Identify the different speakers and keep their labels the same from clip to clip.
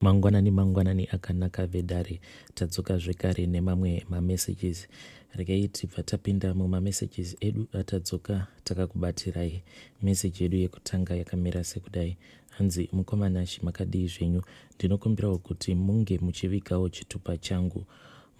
Speaker 1: Mangwanani akanaka vedare tadzoka zvekare nemamwe mamessages. Regai tibva tapinda mumamessages edu atadzoka takakubatirai message yedu yekutanga yakamira sekudai. Hanzi mukomanashi makadii zvenyu, ndinokumbirawo kuti munge muchivigawo chitupa changu.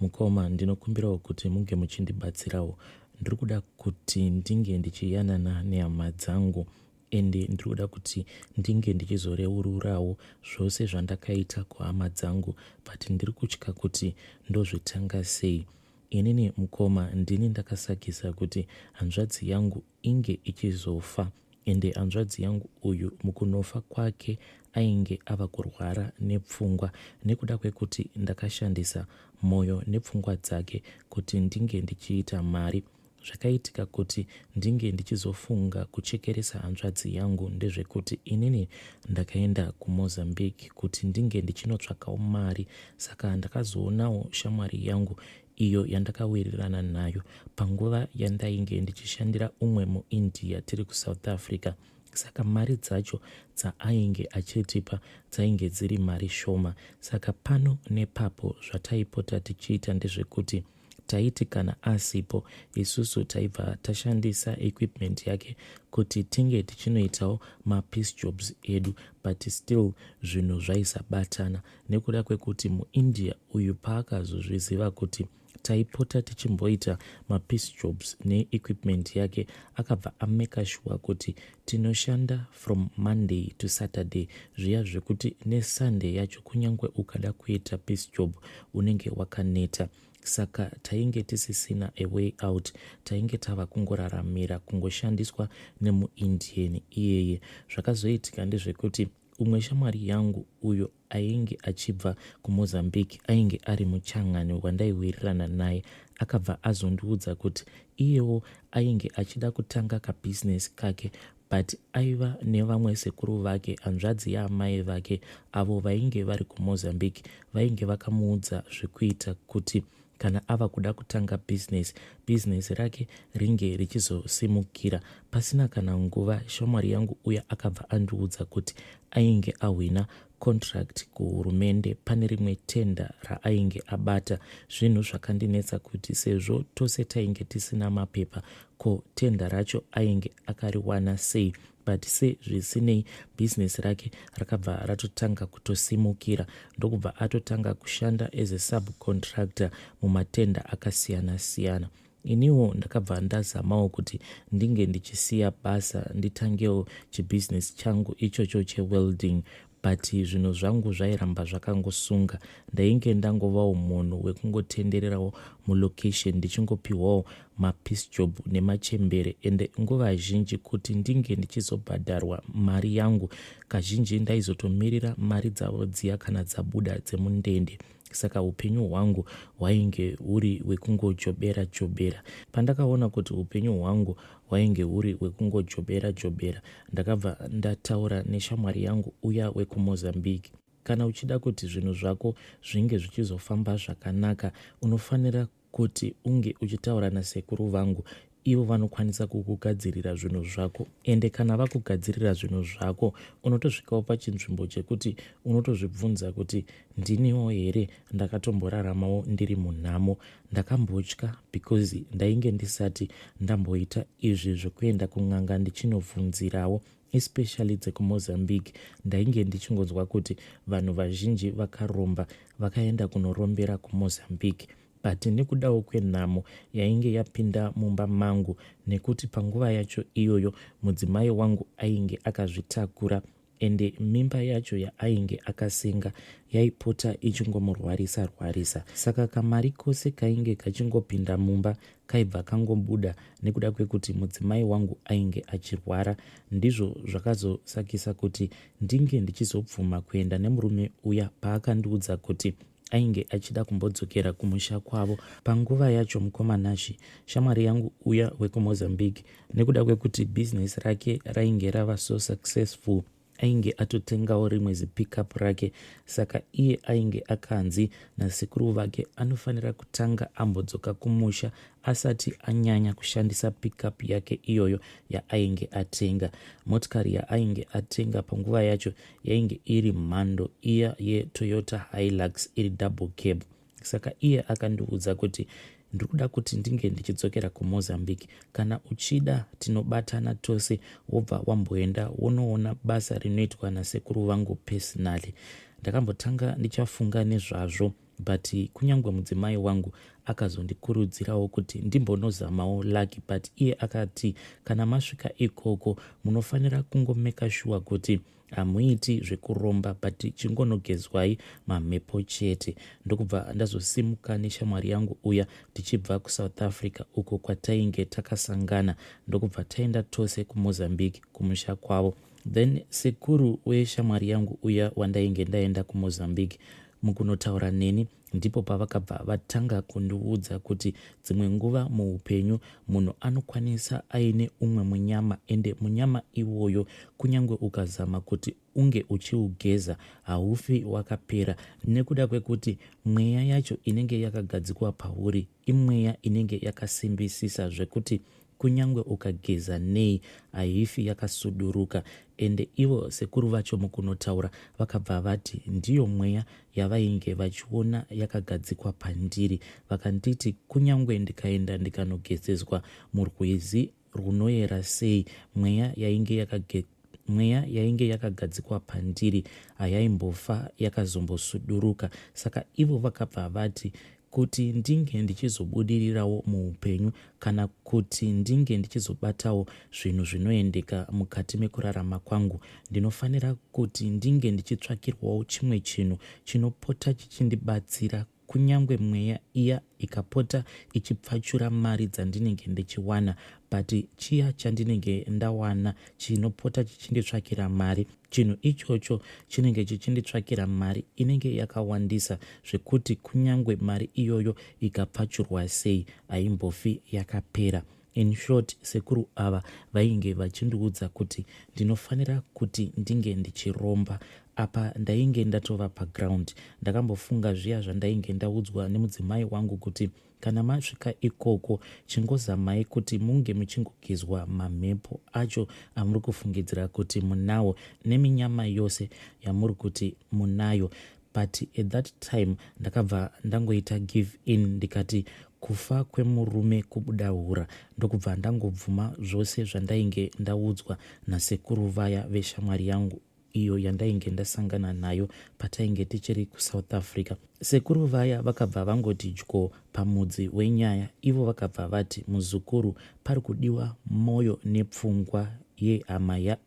Speaker 1: Mukoma, ndinokumbirawo kuti munge muchindibatsirawo. Ndiri kuda kuti ndinge ndichiyanana nehama dzangu ende ndiri kuda kuti ndinge ndichizoreururawo zvose zvandakaita kuhama dzangu, but ndiri kutya kuti ndozvitanga sei. Inini mukoma ndini ndakasakisa kuti hanzvadzi yangu inge ichizofa, ende hanzvadzi yangu uyu mukunofa kwake ainge ava kurwara nepfungwa nekuda kwekuti ndakashandisa moyo nepfungwa dzake kuti ndinge ndichiita mari. Zvakaitika kuti ndinge ndichizofunga kuchekeresa hanzvadzi yangu ndezvekuti inini ndakaenda kuMozambique kuti ndinge ndichinotsvakawo mari. Saka ndakazoonawo shamwari yangu iyo yandakawirirana nayo panguva yandainge ndichishandira umwe muIndia tiri kuSouth Africa. Saka mari dzacho dzaainge achitipa dzainge dziri mari shoma. Saka pano nepapo zvataipota tichiita ndezvekuti taiti kana asipo isusu taibva tashandisa equipment yake kuti tinge tichinoitawo mapiece jobs edu, but still zvinhu zvaisabatana nekuda kwekuti muIndia uyu paakazozviziva kuti taipota tichimboita mapiece jobs neequipment yake, akabva ameka sure kuti tinoshanda from Monday to Saturday, zviya zvekuti neSunday yacho kunyange ukada kuita piece job unenge wakaneta. Saka tainge tisisina a way out, tainge tava kungoraramira kungoshandiswa nemuIndian iyeye. Zvakazoitika ndezvekuti umwe shamwari yangu uyo ainge achibva kuMozambique ainge ari muchangani wandaiwirirana naye, akabva azondiudza kuti iyewo ainge achida kutanga kabusiness kake, but aiva nevamwe sekuru vake, hanzvadzi yaamai vake, avo vainge vari kuMozambique vainge vakamuudza zvekuita kuti kana ava kuda kutanga business rake ringe richizosimukira. Pasina kana nguva shamwari yangu uya akabva andiudza kuti ainge ahwina contract kuhurumende pane rimwe tenda raainge abata. Zvinhu zvakandinetsa kuti sezvo tose tainge tisina mapepa, ko tenda racho ainge akariwana sei? But sezvisinei business rake rakabva ratotanga kutosimukira, ndokubva atotanga kushanda as a subcontractor mumatenda akasiyana siyana. Iniwo ndakabva ndazamawo kuti ndinge ndichisiya basa nditangewo chibusiness changu ichocho chewelding, but zvinhu zvangu zvairamba zvakangosunga. Ndainge ndangovawo munhu wekungotendererawo mulocation ndichingopiwawo mapiece job nemachembere, ende nguva zhinji kuti ndinge ndichizobhadharwa mari yangu kazhinji ndaizotomirira mari dzavo dziya kana dzabuda dzemundende. Saka upenyu hwangu hwainge huri wekungojobera jobera. Pandakaona kuti upenyu hwangu hwainge huri wekungojobera jobera, ndakabva ndataura neshamwari yangu uya wekuMozambique, kana uchida kuti zvinhu zvako zvinge zvichizofamba zvakanaka, unofanira kuti unge uchitaura nasekuru vangu. Ivo vanokwanisa kukugadzirira zvinhu zvako, ende kana vakugadzirira zvinhu zvako unotosvikawo pachinzvimbo chekuti unotozvibvunza kuti ndiniwo here ndakatomboraramawo ndiri munhamo. Ndakambotya because ndainge ndisati ndamboita izvi zvekuenda kun'anga ndichinobvunzirawo, especially dzekuMozambique. Ndainge ndichingonzwa kuti vanhu vazhinji vakaromba vakaenda kunorombera kuMozambique, but nekudawo kwenhamo yainge yapinda mumba mangu, nekuti panguva yacho iyoyo mudzimai wangu ainge akazvitakura, ende mimba yacho yaainge akasenga yaipota ichingomurwarisa. Saka kamari kose kainge kachingopinda mumba kaibva kangobuda nekuda kwekuti mudzimai wangu ainge achirwara. Ndizvo zvakazosakisa kuti ndinge ndichizobvuma kuenda nemurume uya paakandiudza kuti ainge achida kumbodzokera kumusha kwavo. Panguva yacho mukomanashi shamwari yangu uya wekuMozambique, nekuda kwekuti business rake rainge rava so successful, ainge atotengawo rimwe zipikapu rake. Saka iye ainge akanzi nasekuru vake anofanira kutanga ambodzoka kumusha asati anyanya kushandisa pikapu yake iyoyo yaainge atenga. Motikari yaainge atenga panguva yacho yainge iri mhando iya yeToyota Hilux iri double cab. Saka iye akandiudza kuti ndikuda kuti ndinge ndichidzokera kuMozambique, kana uchida tinobatana tose wobva wamboenda wonoona basa rinoitwa nasekuru vangu personally. Ndakambotanga ndichafunga nezvazvo, but kunyange mudzimai wangu akazondikurudzirawo kuti ndimbonozamawo lucky, but iye akati kana masvika ikoko munofanira kungomeka sure kuti hamuiti zvekuromba but chingonogezwai mamhepo chete. Ndokubva ndazosimuka neshamwari yangu uya tichibva kuSouth Africa uko kwatainge takasangana, ndokubva taenda tose kuMozambique kumusha kwavo. Then sekuru weshamwari yangu uya wandainge ndaenda kuMozambique mukunotaura neni, ndipo pavakabva vatanga kundiudza kuti dzimwe nguva muupenyu munhu anokwanisa aine umwe munyama, ende munyama iwoyo kunyange ukazama kuti unge uchiugeza haufi wakapera, nekuda kwekuti mweya yacho inenge yakagadzikwa pauri imweya inenge yakasimbisisa zvekuti kunyange ukageza nei haifi yakasuduruka. Ende ivo sekuru vacho mukunotaura vakabva vati ndiyo mweya yavainge vachiona yakagadzikwa pandiri. Vakanditi kunyange ndikaenda ndikanogezezwa murwizi runoyera sei, mweya yainge yakagadzikwa pandiri hayaimbofa yakazombosuduruka. Saka ivo vakabva vati kuti ndinge ndichizobudirirawo muupenyu, kana kuti ndinge ndichizobatawo zvinhu zvinoendeka mukati mekurarama kwangu, ndinofanira kuti ndinge ndichitsvakirwawo chimwe chinhu chinopota chichindibatsira, kunyange mweya iya ikapota ichipfachura mari dzandinenge ndichiwana, but chiya chandinenge ndawana chinopota chichinditsvakira mari, chinhu ichocho chinenge chichinditsvakira mari inenge yakawandisa zvekuti kunyange mari iyoyo ikapfachurwa sei haimbofi yakapera. In short, sekuru ava vainge vachindiudza kuti ndinofanira kuti ndinge ndichiromba. Apa ndainge ndatova paground, ndakambofunga zviya zvandainge ndaudzwa nemudzimai wangu kuti kana masvika ikoko chingozamai kuti munge muchingogezwa mamhepo acho amuri kufungidzira kuti munawo neminyama yose yamuri kuti munayo. But at that time ndakabva ndangoita give in, ndikati kufa kwemurume kubuda hura, ndokubva ndangobvuma zvose zvandainge ndaudzwa nasekuru vaya veshamwari yangu iyo yandainge ndasangana nayo patainge tichiri kuSouth Africa. Sekuru vaya vakabva vangoti dyo pamudzi wenyaya. Ivo vakabva vati muzukuru, pari kudiwa moyo nepfungwa yehama.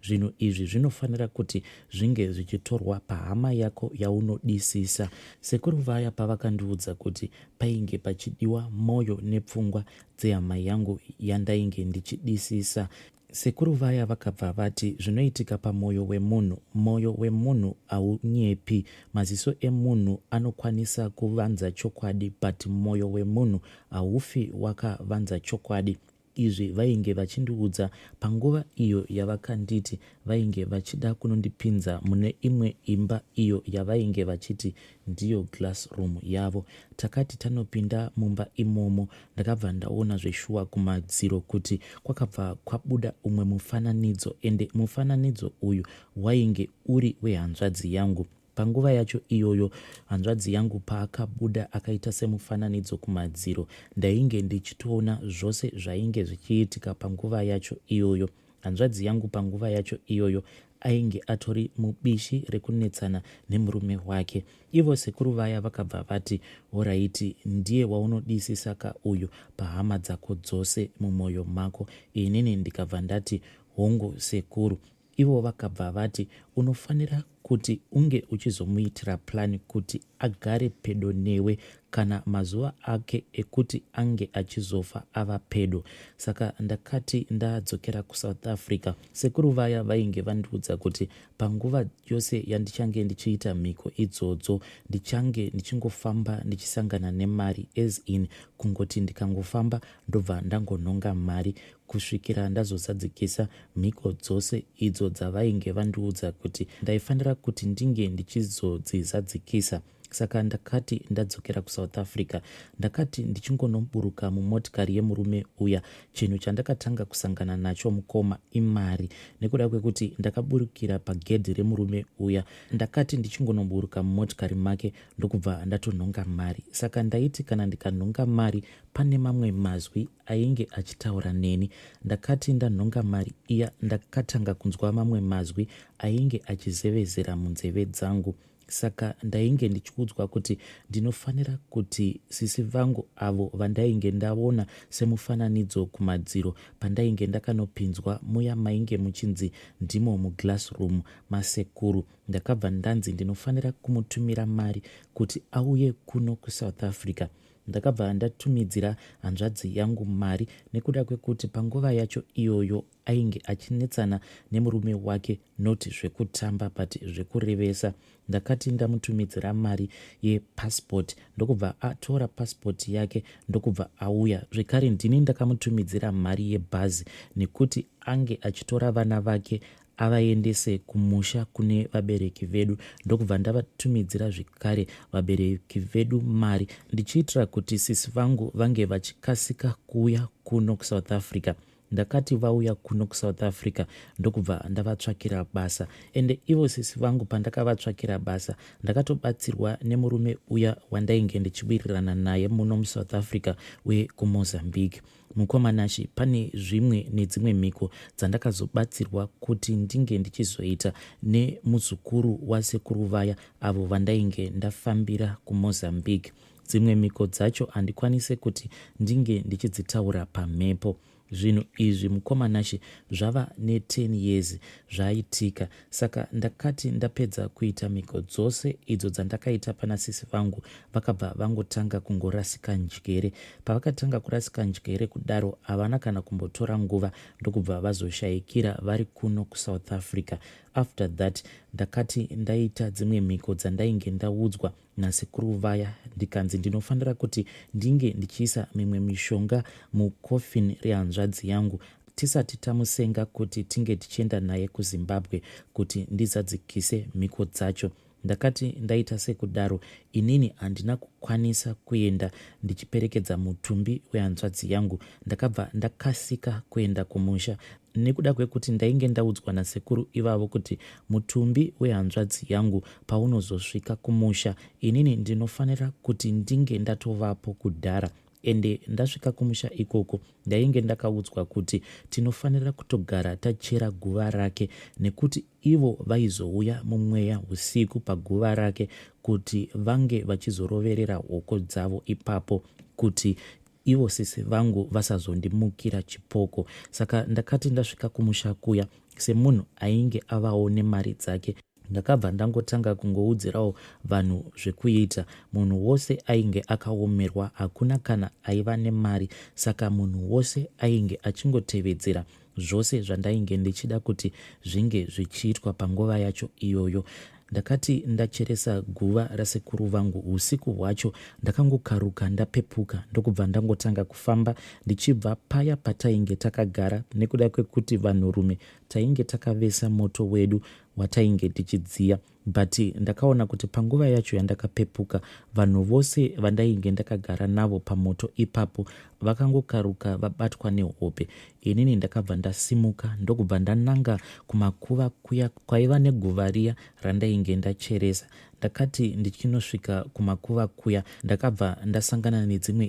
Speaker 1: Zvinhu izvi zvinofanira kuti zvinge zvichitorwa pahama yako yaunodisisa. Sekuru vaya pavakandiudza kuti painge pachidiwa moyo nepfungwa dzehama yangu yandainge ndichidisisa, sekuru vaya vakabva vati zvinoitika pamwoyo wemunhu, mwoyo wemunhu haunyepi. Maziso emunhu anokwanisa kuvanza chokwadi, but mwoyo wemunhu haufi wakavanza chokwadi. Izvi vainge vachindiudza panguva iyo yavakanditi vainge vachida kunondipinza mune imwe imba iyo yavainge vachiti ndiyo classroom yavo. Takati tanopinda mumba imomo, ndakabva ndaona zveshuwa kumadziro kuti kwakabva kwabuda umwe mufananidzo, ende mufananidzo uyu wainge uri wehanzvadzi yangu. Panguva yacho iyoyo hanzvadzi yangu paakabuda akaita semufananidzo kumadziro, ndainge ndichitoona zvose zvainge zvichiitika panguva yacho iyoyo. Hanzvadzi yangu panguva yacho iyoyo ainge atori mubishi rekunetsana nemurume wake. Ivo sekuru vaya vakabva vati oraiti, ndiye waunodisisa ka uyu pahama dzako dzose mumwoyo mako. Inini ndikabva ndati hongu sekuru. Ivo vakabva vati unofanira kuti unge uchizomuitira plani kuti agare pedo newe kana mazuva ake ekuti ange achizofa ava pedo. Saka ndakati ndadzokera kuSouth Africa, sekuru vaya vainge vandiudza kuti panguva yose yandichange ndichiita mhiko idzodzo ndichange ndichingofamba ndichisangana nemari, as in kungoti ndikangofamba ndobva ndangonhonga mari kusvikira ndazozadzikisa mhiko dzose idzo dzavainge vandiudza kuti ndaifanira kuti ndinge ndichizodzizadzikisa. Saka ndakati ndadzokera kuSouth Africa, ndakati ndichingonoburuka mumotikari yemurume uya, chinhu chandakatanga kusangana nacho mukoma imari. Nekuda kwekuti ndakaburukira pagedhi remurume uya, ndakati ndichingonoburuka mumotikari make ndokubva ndatonhonga mari. Saka ndaiti kana ndikanhonga mari pane mamwe mazwi ainge achitaura neni. Ndakati ndanhonga mari iya, ndakatanga kunzwa mamwe mazwi ainge achizevezera munzeve dzangu. Saka ndainge ndichiudzwa kuti ndinofanira kuti sisi vangu avo vandainge ndaona semufananidzo kumadziro pandainge ndakanopinzwa muya mainge muchinzi ndimo muglassroom masekuru, ndakabva ndanzi ndinofanira kumutumira mari kuti auye kuno kuSouth Africa. Ndakabva ndatumidzira hanzvadzi yangu mari nekuda kwekuti panguva yacho iyoyo ainge achinetsana nemurume wake, noti zvekutamba but zvekurevesa. Ndakati ndamutumidzira mari yepassport ndokubva atora passport yake ndokubva auya. Zvekare ndini ndakamutumidzira mari yebhazi nekuti ange achitora vana vake avaendese kumusha kune vabereki vedu, ndokubva ndavatumidzira zvekare vabereki vedu mari ndichiitira kuti sisi vangu vange vachikasika kuuya kuno kuSouth Africa. Ndakati vauya kuno kuSouth Africa ndokubva ndavatsvakira basa, ende ivo sisi vangu pandakavatsvakira basa ndakatobatsirwa nemurume uya wandainge ndichiwirirana naye muno muSouth Africa uye kuMozambique. Mukomanashi, pane zvimwe nedzimwe mhiko dzandakazobatsirwa kuti ndinge ndichizoita nemuzukuru wasekuru vaya avo vandainge ndafambira kuMozambique. Dzimwe mhiko dzacho handikwanise kuti ndinge ndichidzitaura pamhepo. Zvinhu izvi mukomanashi zvava ne10 years zvaitika. Saka ndakati ndapedza kuita mhiko dzose idzo dzandakaita pana sisi vangu, vakabva vangotanga kungorasika njere. Pavakatanga kurasika njere kudaro havana kana kumbotora nguva ndokubva vazoshayikira vari kuno kuSouth Africa. After that ndakati ndaita dzimwe mhiko dzandainge ndaudzwa nasekuru vaya, ndikanzi ndinofanira kuti ndinge ndichiisa mimwe mishonga mukofini rehanzvadzi yangu tisati tamusenga kuti tinge tichienda naye kuZimbabwe kuti ndizadzikise mhiko dzacho. Ndakati ndaita sekudaro, inini handina kukwanisa kuenda ndichiperekedza mutumbi wehanzvadzi yangu. Ndakabva ndakasika kuenda kumusha nekuda kwekuti ndainge ndaudzwa nasekuru ivavo kuti mutumbi wehanzvadzi yangu paunozosvika kumusha, inini ndinofanira kuti ndinge ndatovapo kudhara. Ende ndasvika kumusha ikoko ndainge ndakaudzwa kuti tinofanira kutogara tachera guva rake, nekuti ivo vaizouya mumweya usiku paguva rake kuti vange vachizoroverera hoko dzavo ipapo kuti ivo sisi vangu vasazondimukira chipoko. Saka ndakati ndasvika kumusha kuya, semunhu ainge avawo nemari dzake, ndakabva ndangotanga kungoudzirawo vanhu zvekuita. Munhu wose ainge akaomerwa, hakuna kana aiva nemari. Saka munhu wose ainge achingotevedzera zvose zvandainge ndichida kuti zvinge zvichiitwa panguva yacho iyoyo. Ndakati ndacheresa guva rasekuru vangu, usiku hwacho ndakangokaruka ndapepuka ndokubva ndangotanga kufamba ndichibva paya patainge takagara, nekuda kwekuti vanhurume tainge takavesa moto wedu watainge tichidziya. But ndakaona kuti panguva yacho yandakapepuka vanhu vose vandainge ndakagara navo pamoto ipapo vakangokaruka vabatwa nehope. Inini ndakabva ndasimuka ndokubva ndananga kumakuva kuya kwaiva neguva riya randainge ndacheresa. Ndakati ndichinosvika kumakuva kuya ndakabva ndasangana nedzimwe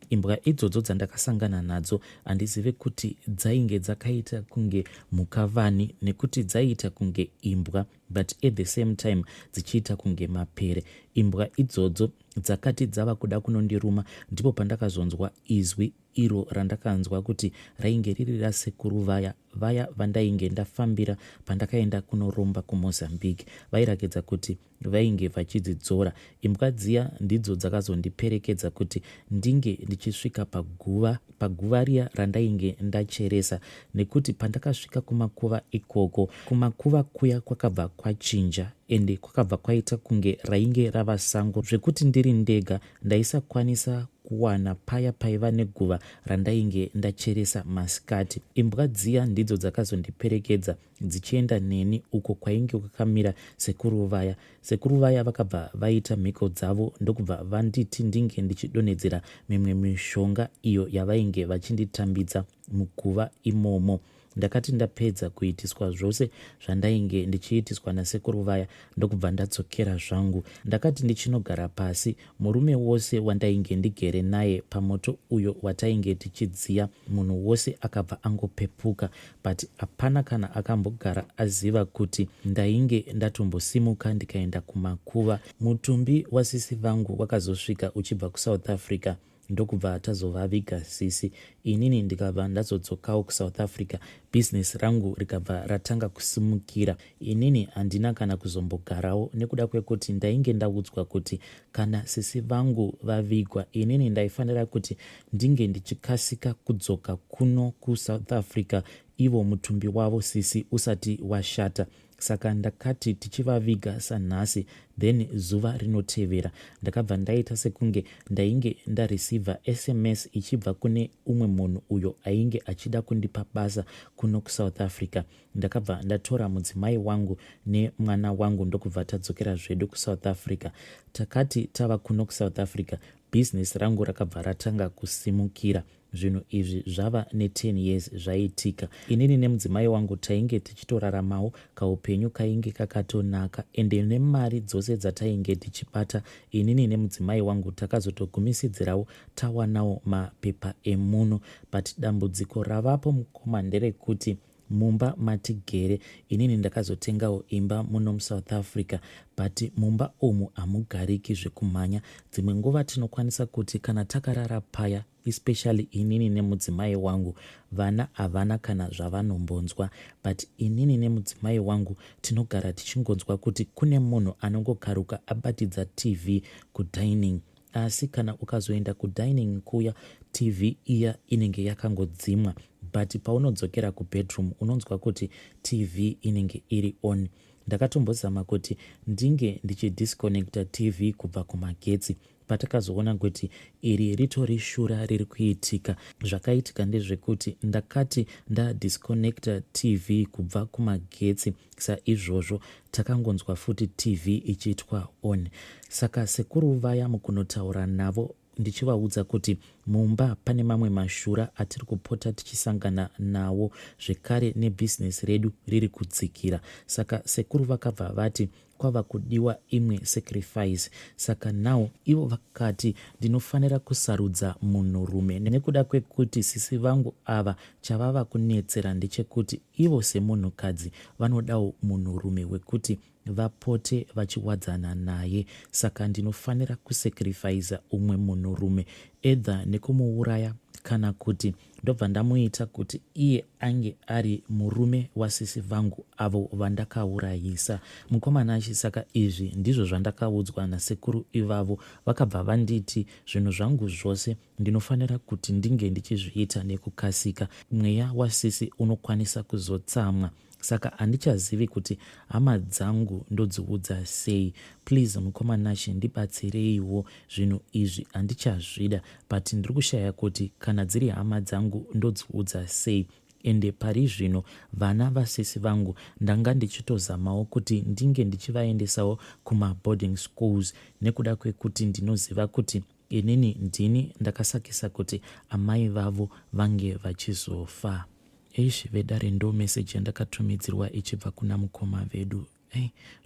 Speaker 1: imbwa idzodzo dzandakasangana nadzo handizive kuti dzainge dzakaita kunge mhukavani nekuti dzaiita kunge imbwa. but at the same time dzichiita kunge mapere. Imbwa idzodzo dzakati dzava kuda kunondiruma, ndipo pandakazonzwa izwi iro randakanzwa kuti rainge riri rasekuru vaya vandainge ndafambira pandakaenda kunoromba kuMozambique. Vairakidza kuti vainge vachidzidzora. Imbwa dziya ndidzo dzakazondiperekedza kuti ndinge ndichisvika paguva riya randainge ndacheresa, nekuti pandakasvika kumakuva ikoko, kumakuva kuya kwakabva kwachinja ende kwakabva kwaita kunge rainge rava sango zvekuti ndiri ndega ndaisakwanisa kuwana paya paiva neguva randainge ndacheresa masikati. Imbwa dziya ndidzo dzakazondiperekedza dzichienda neni uko kwainge kwakamira sekuru vaya. Sekuru vaya vakabva vaita mhiko dzavo ndokubva vanditi ndinge ndichidonhedzera mimwe mishonga iyo yavainge vachinditambidza muguva imomo. Ndakati ndapedza kuitiswa zvose zvandainge ndichiitiswa nasekuru vaya ndokubva ndadzokera zvangu. Ndakati ndichinogara pasi, murume wose wandainge ndigere naye pamoto uyo watainge tichidziya, munhu wose akabva angopepuka, but hapana kana akambogara aziva kuti ndainge ndatombosimuka ndikaenda kumakuva. Mutumbi wasisi vangu wakazosvika uchibva kuSouth Africa, ndokubva tazovaviga sisi. Inini ndikabva ndazodzokawo kuSouth Africa, business rangu rikabva ratanga kusimukira. Inini handina kana kuzombogarawo nekuda kwekuti ndainge ndaudzwa kuti kana sisi vangu vavigwa, inini ndaifanira kuti ndinge ndichikasika kudzoka kuno kuSouth Africa ivo mutumbi wavo sisi usati washata. Saka ndakati tichivaviga sanhasi, then zuva rinotevera ndakabva ndaita sekunge ndainge ndareceiva SMS ichibva kune umwe munhu uyo ainge achida kundipa basa kuno kuSouth Africa. Ndakabva ndatora mudzimai wangu nemwana wangu ndokubva tadzokera zvedu kuSouth Africa. Takati tava kuno kuSouth Africa, business rangu rakabva ratanga kusimukira. Zvinhu izvi zvava ne10 years zvaitika. Inini nemudzimai wangu tainge tichitoraramawo kaupenyu kainge kakatonaka, ende nemari dzose dzatainge tichibata, inini nemudzimai wangu takazotogumisidzirawo tawanawo mapepa emuno. But dambudziko ravapo mukoma nderekuti mumba matigere, inini ndakazotengawo imba muno muSouth Africa, but mumba umu hamugariki zvekumhanya. Dzimwe nguva tinokwanisa kuti kana takarara paya, especially inini nemudzimai wangu, vana havana kana zvavanombonzwa, but inini nemudzimai wangu tinogara tichingonzwa kuti kune munhu anongokaruka abatidza TV kudining. Asi kana ukazoenda kudining kuya, TV iya inenge yakangodzimwa, but paunodzokera kubedroom unonzwa kuti TV inenge iri on. Ndakatombozama kuti ndinge ndichidisconnecta TV kubva kumagetsi, patakazoona kuti iri ritori shura riri kuitika. Zvakaitika ndezvekuti ndakati ndadisconnecta TV kubva kumagetsi, saizvozvo takangonzwa futi TV ichiitwa on. Saka sekuru vaya mukunotaura navo ndichivaudza kuti mumba pane mamwe mashura atiri kupota tichisangana nawo, zvekare nebhizinesi redu riri kudzikira. Saka sekuru vakabva vati kwava kudiwa imwe sacrifice. Saka nawo ivo vakati ndinofanira kusarudza munhurume, nekuda kwekuti sisi vangu ava chavava kunetsera ndechekuti ivo semunhukadzi vanodawo munhurume wekuti vapote vachiwadzana naye. Saka ndinofanira kusacrifica umwe munhurume, edha nekumuuraya kana kuti ndobva ndamuita kuti iye ange ari murume wasisi vangu avo vandakaurayisa. Mukomana achi, saka izvi ndizvo zvandakaudzwa nasekuru ivavo. Vakabva vanditi zvinhu zvangu zvose ndinofanira kuti ndinge ndichizviita nekukasika. Mweya wasisi unokwanisa kuzotsamwa. Saka handichazivi kuti hama dzangu ndodziudza sei. Please mukomanashi, ndibatsireiwo zvinhu izvi, handichazvida, but ndiri kushaya kuti kana dziri hama dzangu ndodziudza sei. Ende pari zvino vana vasisi vangu ndanga ndichitozamawo kuti ndinge ndichivaendesawo kuma-boarding schools, nekuda kwekuti ndinoziva kuti inini ndini ndakasakisa kuti amai vavo vange vachizofa. Vedare ndo meseji yandakatumidzirwa ichibva kuna mukoma vedu.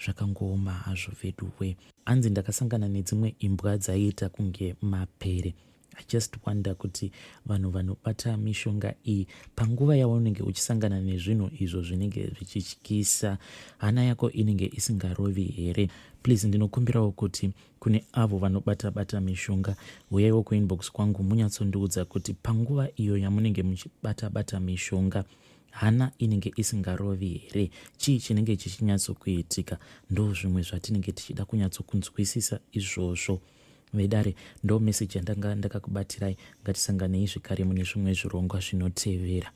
Speaker 1: Zvakangooma hazvo vedu we. Hanzi ndakasangana nedzimwe imbwa dzaiita kunge mapere. I just wonder kuti vanhu vanobata mishonga iyi panguva yaunenge uchisangana nezvinhu izvo zvinenge zvichityisa, hana yako inenge isingarovi here? Please ndinokumbirawo kuti kune avo vanobata mishonga, uyaiwo kuinbox kwangu munyatsondiudza kuti panguva iyo yamunenge muchibata mishonga hana inenge isingarovi here? Chii chinenge chichinyatsokuitika? Ndo zvimwe zvatinenge tichida kunyatsokunzwisisa izvozvo. Vedare, ndo meseji yandanga ndakakubatirai. Ngatisanganei zvekare mune zvimwe zvirongwa zvinotevera.